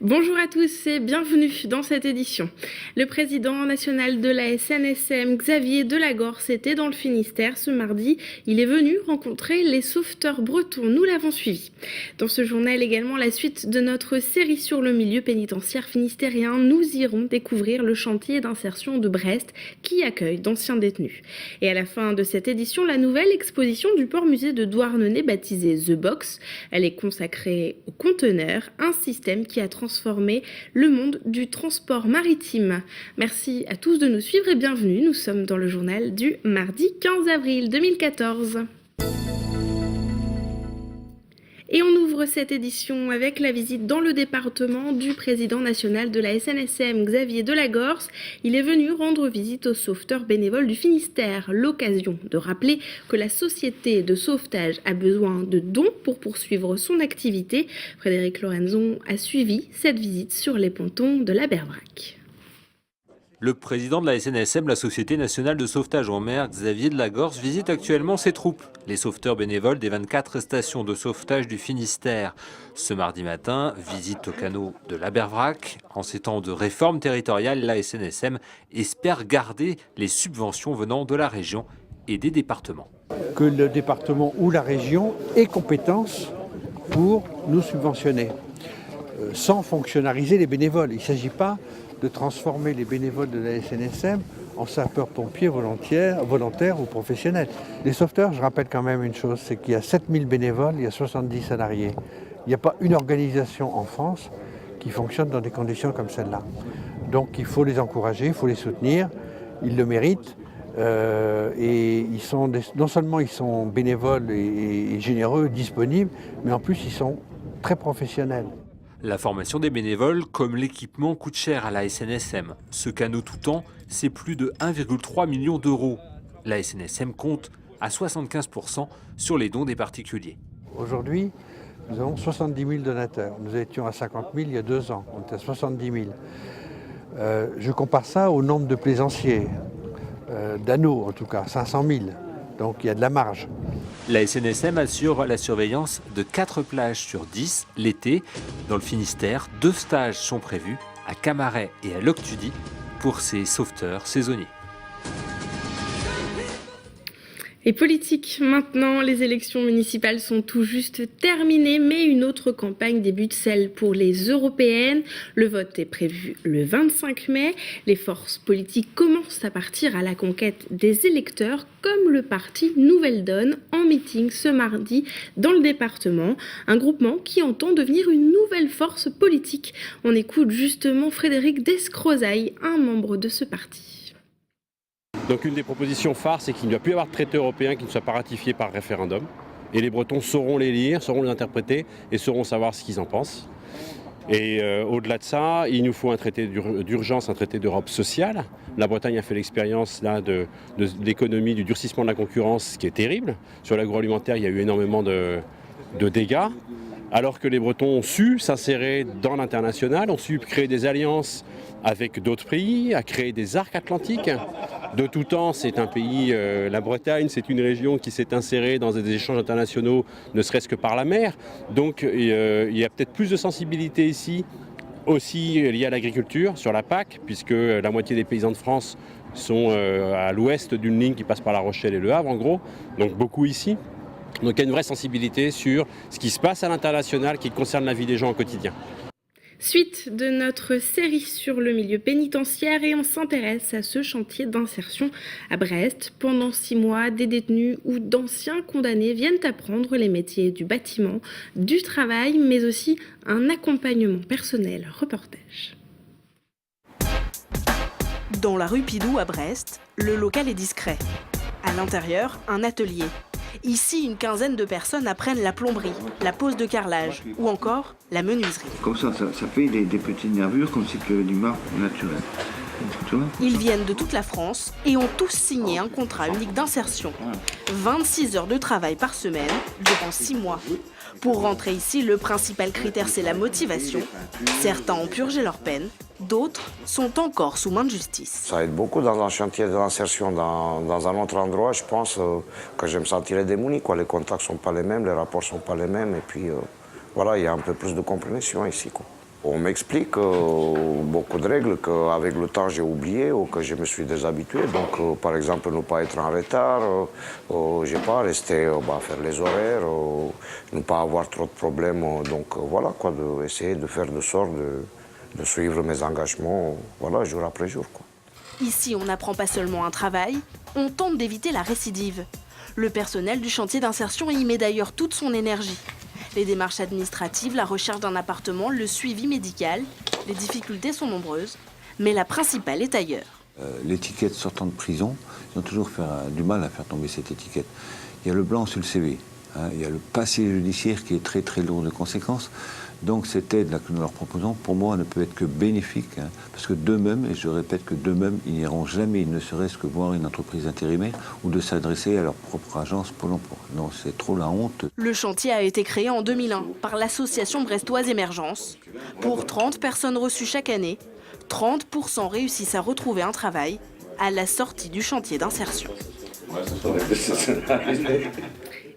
Bonjour à tous et bienvenue dans cette édition. Le président national de la SNSM, Xavier Delagorce, était dans le Finistère ce mardi. Il est venu rencontrer les sauveteurs bretons. Nous l'avons suivi. Dans ce journal également, la suite de notre série sur le milieu pénitentiaire finistérien. Nous irons découvrir le chantier d'insertion de Brest qui accueille d'anciens détenus. Et à la fin de cette édition, la nouvelle exposition du port-musée de Douarnenez baptisée The Box. Elle est consacrée aux conteneurs, un système qui a transformé le monde du transport maritime. Merci à tous de nous suivre et bienvenue. Nous sommes dans le journal du mardi 15 avril 2014. Et on ouvre cette édition avec la visite dans le département du président national de la SNSM, Xavier Delagorce. Il est venu rendre visite aux sauveteurs bénévoles du Finistère. L'occasion de rappeler que la société de sauvetage a besoin de dons pour poursuivre son activité. Frédéric Lorenzon a suivi cette visite sur les pontons de la Berbrac. Le président de la SNSM, la Société nationale de sauvetage en mer, Xavier Delagorce, visite actuellement ses troupes, les sauveteurs bénévoles des 24 stations de sauvetage du Finistère. Ce mardi matin, visite au canot de la Berbrac. En ces temps de réforme territoriale, la SNSM espère garder les subventions venant de la région et des départements. Que le département ou la région ait compétence pour nous subventionner, sans fonctionnariser les bénévoles. Il ne s'agit pas de transformer les bénévoles de la SNSM en sapeurs-pompiers volontaires ou professionnels. Les sauveteurs, je rappelle quand même une chose, c'est qu'il y a 7000 bénévoles, il y a 70 salariés. Il n'y a pas une organisation en France qui fonctionne dans des conditions comme celle-là. Donc il faut les encourager, il faut les soutenir, ils le méritent. Et non seulement ils sont bénévoles et généreux, disponibles, mais en plus ils sont très professionnels. La formation des bénévoles, comme l'équipement, coûte cher à la SNSM. Ce canot tout temps, c'est plus de 1,3 million d'euros. La SNSM compte à 75% sur les dons des particuliers. Aujourd'hui, nous avons 70 000 donateurs. Nous étions à 50 000 il y a 2 ans. On était à 70 000. Je compare ça au nombre de plaisanciers, d'anneaux en tout cas, 500 000. Donc il y a de la marge. La SNSM assure la surveillance de 4 plages sur 10 l'été. Dans le Finistère, 2 stages sont prévus à Camaret et à Loctudy pour ces sauveteurs saisonniers. Et politique, maintenant, les élections municipales sont tout juste terminées, mais une autre campagne débute, celle pour les européennes. Le vote est prévu le 25 mai. Les forces politiques commencent à partir à la conquête des électeurs, comme le parti Nouvelle Donne, en meeting ce mardi dans le département. Un groupement qui entend devenir une nouvelle force politique. On écoute justement Frédéric Descrozaille, un membre de ce parti. Donc une des propositions phares, c'est qu'il ne doit plus y avoir de traité européen qui ne soit pas ratifié par référendum. Et les Bretons sauront les lire, sauront les interpréter et sauront savoir ce qu'ils en pensent. Et au-delà de ça, il nous faut un traité d'urgence, un traité d'Europe sociale. La Bretagne a fait l'expérience là de l'économie, du durcissement de la concurrence, ce qui est terrible. Sur l'agroalimentaire, il y a eu énormément de dégâts. Alors que les Bretons ont su s'insérer dans l'international, ont su créer des alliances avec d'autres pays, à créer des arcs atlantiques. De tout temps, c'est un pays, la Bretagne, c'est une région qui s'est insérée dans des échanges internationaux, ne serait-ce que par la mer. Donc il y a peut-être plus de sensibilité ici, aussi liée à l'agriculture, sur la PAC, puisque la moitié des paysans de France sont à l'ouest d'une ligne qui passe par La Rochelle et Le Havre, en gros, donc beaucoup ici. Donc il y a une vraie sensibilité sur ce qui se passe à l'international qui concerne la vie des gens au quotidien. Suite de notre série sur le milieu pénitentiaire et on s'intéresse à ce chantier d'insertion à Brest. Pendant 6 mois, des détenus ou d'anciens condamnés viennent apprendre les métiers du bâtiment, du travail, mais aussi un accompagnement personnel. Reportage. Dans la rue Pidou à Brest, le local est discret. À l'intérieur, un atelier. Ici, une quinzaine de personnes apprennent la plomberie, la pose de carrelage ou encore la menuiserie. Comme ça fait des petites nervures comme si c'était du marbre naturel. Ils viennent de toute la France et ont tous signé un contrat unique d'insertion. 26 heures de travail par semaine durant 6 mois. Pour rentrer ici, le principal critère, c'est la motivation. Certains ont purgé leur peine, d'autres sont encore sous main de justice. Ça aide beaucoup dans un chantier d'insertion. Dans un autre endroit, je pense que je me sentirais démuni. Les contacts ne sont pas les mêmes, les rapports ne sont pas les mêmes. Et puis, voilà, il y a un peu plus de compréhension ici. On m'explique beaucoup de règles qu'avec le temps j'ai oublié ou que je me suis déshabitué. Donc, par exemple, ne pas être en retard, rester, faire les horaires, ne pas avoir trop de problèmes. Donc, voilà, essayer de faire de sorte de suivre mes engagements, jour après jour. Ici, on n'apprend pas seulement un travail, on tente d'éviter la récidive. Le personnel du chantier d'insertion y met d'ailleurs toute son énergie. Les démarches administratives, la recherche d'un appartement, le suivi médical. Les difficultés sont nombreuses, mais la principale est ailleurs. L'étiquette sortant de prison, ils ont toujours du mal à faire tomber cette étiquette. Il y a le blanc sur le CV, il y a le passé judiciaire qui est très très lourd de conséquences. Donc cette aide-là que nous leur proposons, pour moi, ne peut être que bénéfique, parce que d'eux-mêmes, et je répète que d'eux-mêmes, ils n'iront jamais, ne serait-ce que voir une entreprise intérimaire ou de s'adresser à leur propre agence Pôle emploi. Non, c'est trop la honte. Le chantier a été créé en 2001 par l'association brestoise Émergence. Pour 30 personnes reçues chaque année, 30% réussissent à retrouver un travail à la sortie du chantier d'insertion.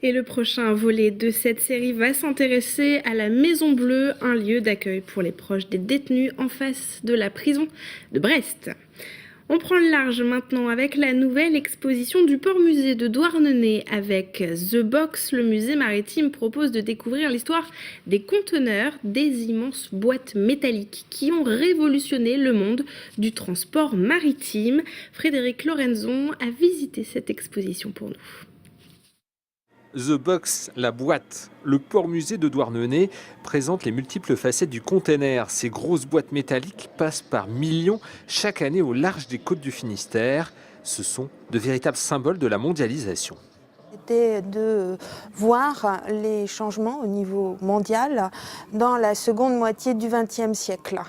Et le prochain volet de cette série va s'intéresser à la Maison Bleue, un lieu d'accueil pour les proches des détenus en face de la prison de Brest. On prend le large maintenant avec la nouvelle exposition du port-musée de Douarnenez. Avec The Box, le musée maritime propose de découvrir l'histoire des conteneurs, des immenses boîtes métalliques qui ont révolutionné le monde du transport maritime. Frédéric Lorenzon a visité cette exposition pour nous. The Box, la boîte. Le port-musée de Douarnenez présente les multiples facettes du container. Ces grosses boîtes métalliques passent par millions chaque année au large des côtes du Finistère. Ce sont de véritables symboles de la mondialisation. C'était de voir les changements au niveau mondial dans la seconde moitié du XXe siècle.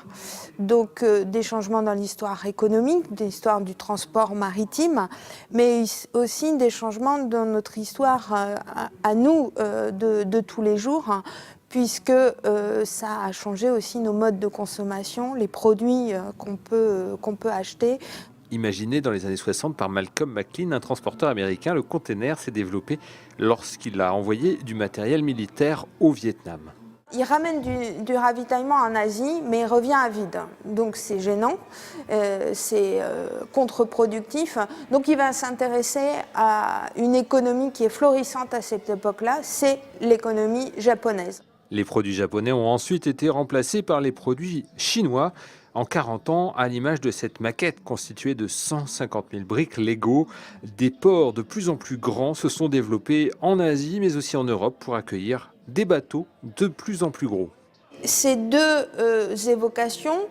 Donc des changements dans l'histoire économique, l'histoire du transport maritime, mais aussi des changements dans notre histoire à nous de tous les jours, puisque ça a changé aussi nos modes de consommation, les produits qu'on peut acheter. Imaginé dans les années 60 par Malcolm McLean, un transporteur américain, le container s'est développé lorsqu'il a envoyé du matériel militaire au Vietnam. Il ramène du ravitaillement en Asie, mais il revient à vide. Donc c'est gênant, c'est contre-productif. Donc il va s'intéresser à une économie qui est florissante à cette époque-là, c'est l'économie japonaise. Les produits japonais ont ensuite été remplacés par les produits chinois. En 40 ans, à l'image de cette maquette constituée de 150 000 briques Lego, des ports de plus en plus grands se sont développés en Asie, mais aussi en Europe, pour accueillir des bateaux de plus en plus gros. Ces deux évocations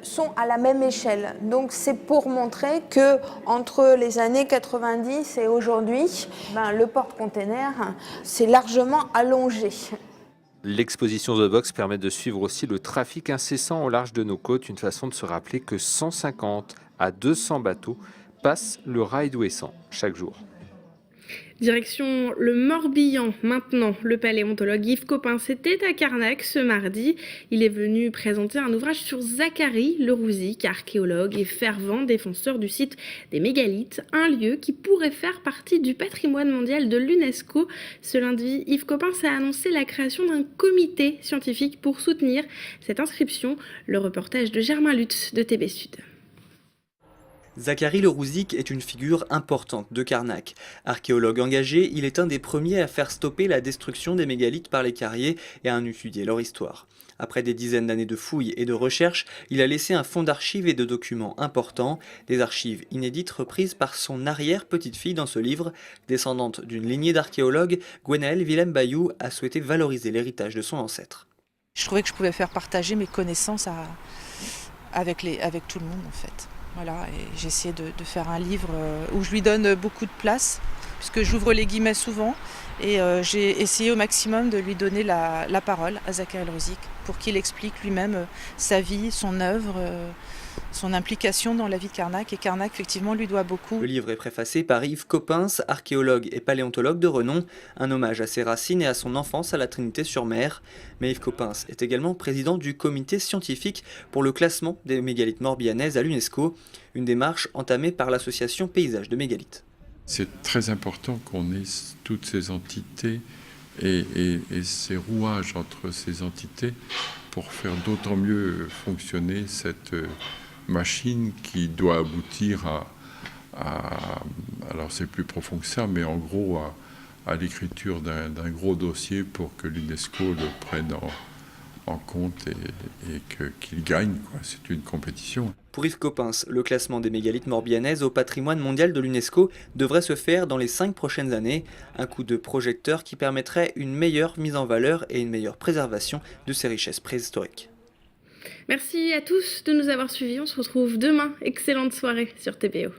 sont à la même échelle. Donc c'est pour montrer que entre les années 90 et aujourd'hui, le porte-container s'est largement allongé. L'exposition The Box permet de suivre aussi le trafic incessant au large de nos côtes, une façon de se rappeler que 150 à 200 bateaux passent le rail d'Ouessant chaque jour. Direction le Morbihan maintenant. Le paléontologue Yves Copin était à Carnac ce mardi. Il est venu présenter un ouvrage sur Zacharie Le Rouzic, archéologue et fervent défenseur du site des mégalithes, un lieu qui pourrait faire partie du patrimoine mondial de l'UNESCO. Ce lundi, Yves Copin a annoncé la création d'un comité scientifique pour soutenir cette inscription. Le reportage de Germain Lutz de TB Sud. Zacharie Le Rouzic est une figure importante de Carnac. Archéologue engagé, il est un des premiers à faire stopper la destruction des mégalithes par les carriers et à en étudier leur histoire. Après des dizaines d'années de fouilles et de recherches, il a laissé un fonds d'archives et de documents importants, des archives inédites reprises par son arrière-petite-fille dans ce livre. Descendante d'une lignée d'archéologues, Gwenaëlle Willem-Bayou a souhaité valoriser l'héritage de son ancêtre. Je trouvais que je pouvais faire partager mes connaissances avec tout le monde en fait. Voilà, et j'ai essayé de faire un livre où je lui donne beaucoup de place, puisque j'ouvre les guillemets souvent, et j'ai essayé au maximum de lui donner la parole à Zacharie Le Rouzic pour qu'il explique lui-même sa vie, son œuvre, son implication dans la vie de Carnac, et Carnac effectivement lui doit beaucoup. Le livre est préfacé par Yves Coppens, archéologue et paléontologue de renom, un hommage à ses racines et à son enfance à la Trinité-sur-Mer. Mais Yves Coppens est également président du comité scientifique pour le classement des mégalithes morbihanaises à l'UNESCO, une démarche entamée par l'association Paysages de Mégalithes. C'est très important qu'on ait toutes ces entités et ces rouages entre ces entités pour faire d'autant mieux fonctionner cette machine qui doit aboutir alors c'est plus profond que ça, mais en gros à l'écriture d'un gros dossier pour que l'UNESCO le prenne en compte et qu'il gagne, quoi. C'est une compétition. Pour Yves Coppens, le classement des mégalithes morbihanaises au patrimoine mondial de l'UNESCO devrait se faire dans les 5 prochaines années. Un coup de projecteur qui permettrait une meilleure mise en valeur et une meilleure préservation de ces richesses préhistoriques. Merci à tous de nous avoir suivis. On se retrouve demain. Excellente soirée sur TPO.